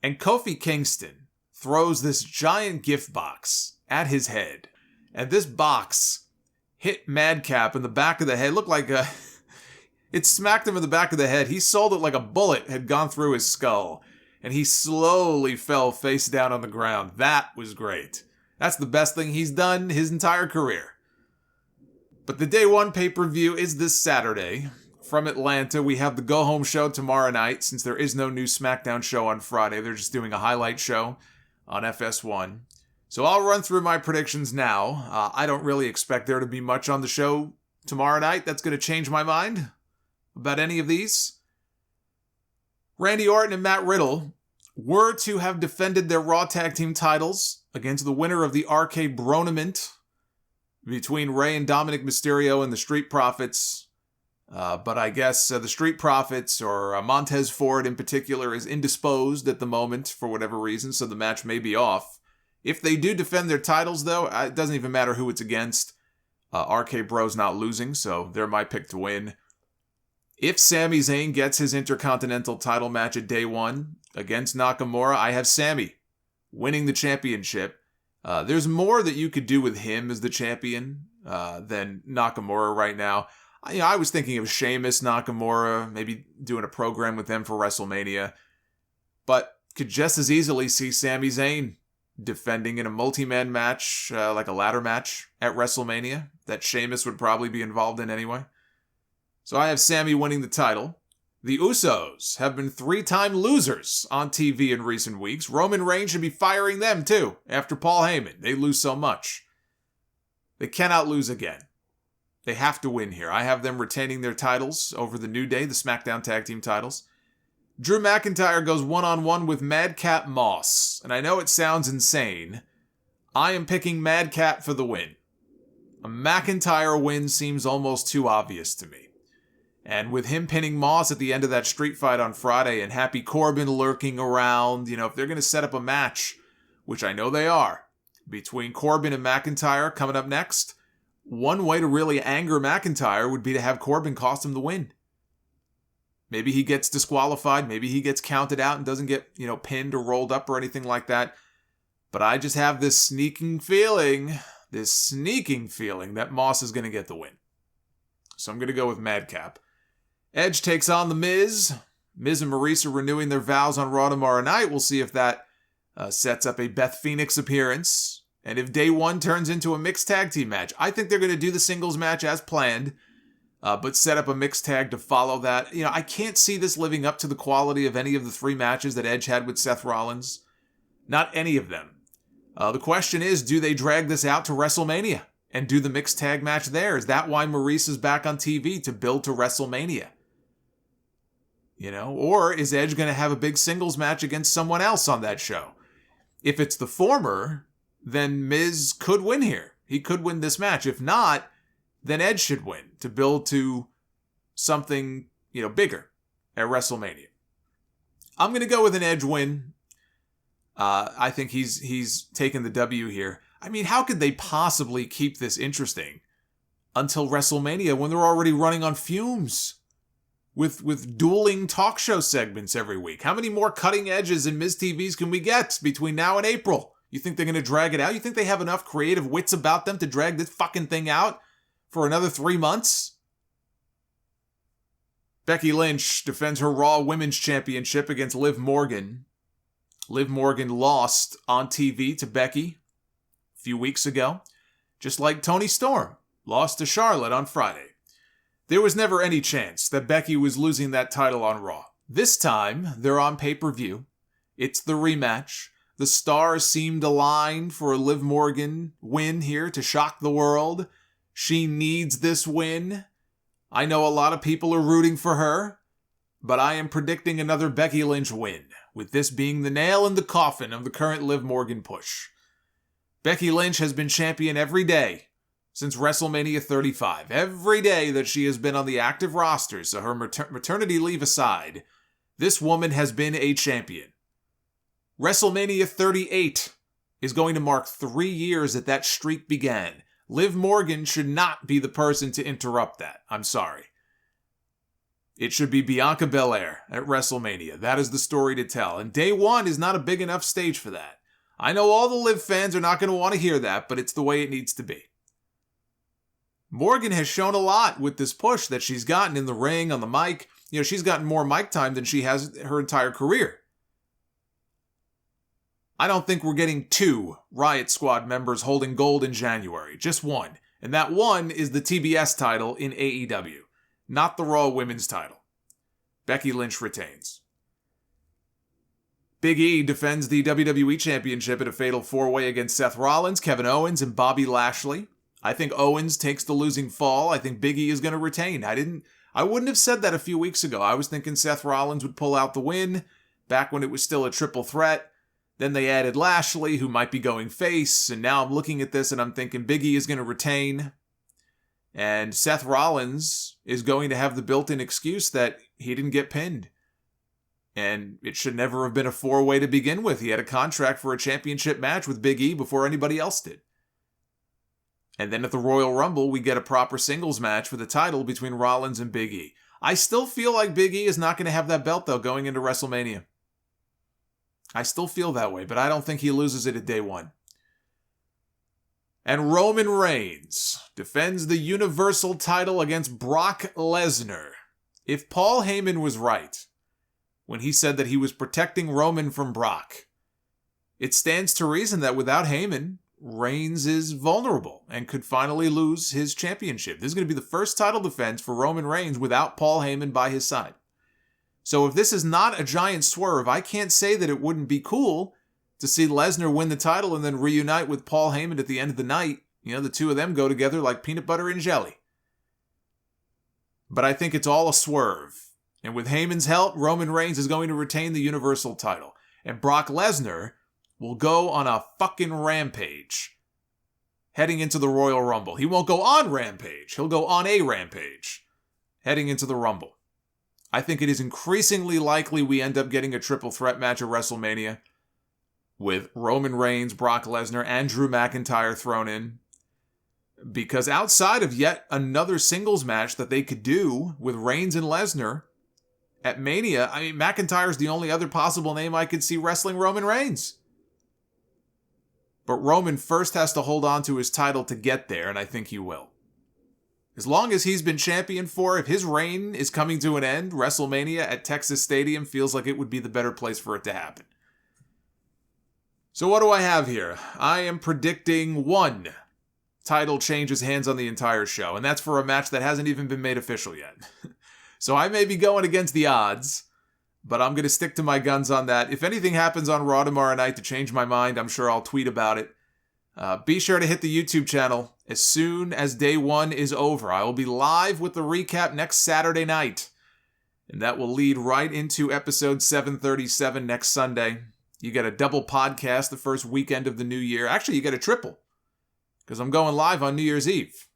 And Kofi Kingston throws this giant gift box at his head. And this box hit Madcap in the back of the head. It looked like it smacked him in the back of the head. He sold it like a bullet had gone through his skull. And he slowly fell face down on the ground. That was great. That's the best thing he's done his entire career. But the Day One pay-per-view is this Saturday. From Atlanta, we have the go-home show tomorrow night. Since there is no new SmackDown show on Friday, they're just doing a highlight show on FS1. So I'll run through my predictions now. I don't really expect there to be much on the show tomorrow night that's going to change my mind about any of these. Randy Orton and Matt Riddle were to have defended their Raw Tag Team titles against the winner of the RK Bronament between Rey and Dominic Mysterio and the Street Profits. But I guess the Street Profits, or Montez Ford in particular, is indisposed at the moment for whatever reason, so the match may be off. If they do defend their titles, though, it doesn't even matter who it's against. RK Bro's not losing, so they're my pick to win. If Sami Zayn gets his Intercontinental title match at Day One against Nakamura, I have Sami winning the championship. There's more that you could do with him as the champion than Nakamura right now. I was thinking of Sheamus, Nakamura, maybe doing a program with them for WrestleMania. But could just as easily see Sami Zayn defending in a multi-man match, like a ladder match at WrestleMania, that Sheamus would probably be involved in anyway. So I have Sami winning the title. The Usos have been 3-time losers on TV in recent weeks. Roman Reigns should be firing them too, after Paul Heyman. They lose so much. They cannot lose again. They have to win here. I have them retaining their titles over the New Day, the SmackDown Tag Team titles. Drew McIntyre goes one-on-one with Madcap Moss. And I know it sounds insane. I am picking Madcap for the win. A McIntyre win seems almost too obvious to me. And with him pinning Moss at the end of that street fight on Friday and Happy Corbin lurking around, if they're going to set up a match, which I know they are, between Corbin and McIntyre coming up next, one way to really anger McIntyre would be to have Corbin cost him the win. Maybe he gets disqualified, maybe he gets counted out and doesn't get, pinned or rolled up or anything like that. But I just have this sneaking feeling that Moss is going to get the win. So I'm going to go with Madcap. Edge takes on The Miz. Miz and Maurice are renewing their vows on Raw tomorrow night. We'll see if that sets up a Beth Phoenix appearance. And if Day One turns into a mixed tag team match, I think they're going to do the singles match as planned, but set up a mixed tag to follow that. I can't see this living up to the quality of any of the 3 matches that Edge had with Seth Rollins. Not any of them. The question is, do they drag this out to WrestleMania and do the mixed tag match there? Is that why Maurice is back on TV, to build to WrestleMania? Or is Edge going to have a big singles match against someone else on that show? If it's the former, then Miz could win here. He could win this match. If not, then Edge should win to build to something, bigger at WrestleMania. I'm going to go with an Edge win. I think he's taken the W here. I mean, how could they possibly keep this interesting until WrestleMania when they're already running on fumes with dueling talk show segments every week? How many more cutting edges and Miz TVs can we get between now and April? You think they're going to drag it out? You think they have enough creative wits about them to drag this fucking thing out for another 3 months? Becky Lynch defends her Raw Women's Championship against Liv Morgan. Liv Morgan lost on TV to Becky a few weeks ago, just like Toni Storm lost to Charlotte on Friday. There was never any chance that Becky was losing that title on Raw. This time, they're on pay-per-view. It's the rematch. The stars seemed aligned for a Liv Morgan win here to shock the world. She needs this win. I know a lot of people are rooting for her, but I am predicting another Becky Lynch win, with this being the nail in the coffin of the current Liv Morgan push. Becky Lynch has been champion every day since WrestleMania 35. Every day that she has been on the active roster, so her maternity leave aside, this woman has been a champion. WrestleMania 38 is going to mark 3 years that streak began. Liv Morgan should not be the person to interrupt that. I'm sorry. it should be Bianca Belair at WrestleMania. That is the story to tell. And Day One is not a big enough stage for that. I know all the Liv fans are not going to want to hear that, but it's the way it needs to be. Morgan has shown a lot with this push that she's gotten in the ring, on the mic. She's gotten more mic time than she has her entire career. I don't think we're getting 2 Riot Squad members holding gold in January. Just 1. And that 1 is the TBS title in AEW, not the Raw Women's title. Becky Lynch retains. Big E defends the WWE Championship in a fatal 4-way against Seth Rollins, Kevin Owens, and Bobby Lashley. I think Owens takes the losing fall. I think Big E is going to retain. I wouldn't have said that a few weeks ago. I was thinking Seth Rollins would pull out the win back when it was still a triple threat. Then they added Lashley, who might be going face, and now I'm looking at this and I'm thinking Big E is going to retain. And Seth Rollins is going to have the built-in excuse that he didn't get pinned. And it should never have been a 4-way to begin with. He had a contract for a championship match with Big E before anybody else did. And then at the Royal Rumble, we get a proper singles match for the title between Rollins and Big E. I still feel like Big E is not going to have that belt, though, going into WrestleMania. I still feel that way, but I don't think he loses it at Day One. And Roman Reigns defends the Universal title against Brock Lesnar. If Paul Heyman was right when he said that he was protecting Roman from Brock, it stands to reason that without Heyman, Reigns is vulnerable and could finally lose his championship. This is going to be the first title defense for Roman Reigns without Paul Heyman by his side. So if this is not a giant swerve, I can't say that it wouldn't be cool to see Lesnar win the title and then reunite with Paul Heyman at the end of the night. The two of them go together like peanut butter and jelly. But I think it's all a swerve. And with Heyman's help, Roman Reigns is going to retain the Universal title. And Brock Lesnar will go on a fucking rampage heading into the Royal Rumble. He won't go on Rampage. He'll go on a rampage heading into the Rumble. I think it is increasingly likely we end up getting a triple threat match at WrestleMania with Roman Reigns, Brock Lesnar, and Drew McIntyre thrown in. Because outside of yet another singles match that they could do with Reigns and Lesnar at Mania, McIntyre's the only other possible name I could see wrestling Roman Reigns. But Roman first has to hold on to his title to get there, and I think he will. As long as he's been champion for, if his reign is coming to an end, WrestleMania at Texas Stadium feels like it would be the better place for it to happen. So what do I have here? I am predicting 1 title changes hands on the entire show, and that's for a match that hasn't even been made official yet. So I may be going against the odds, but I'm going to stick to my guns on that. If anything happens on Raw tomorrow night to change my mind, I'm sure I'll tweet about it. Be sure to hit the YouTube channel as soon as Day One is over. I will be live with the recap next Saturday night, and that will lead right into episode 737 next Sunday. You get a double podcast the first weekend of the new year. Actually, you get a triple, because I'm going live on New Year's Eve.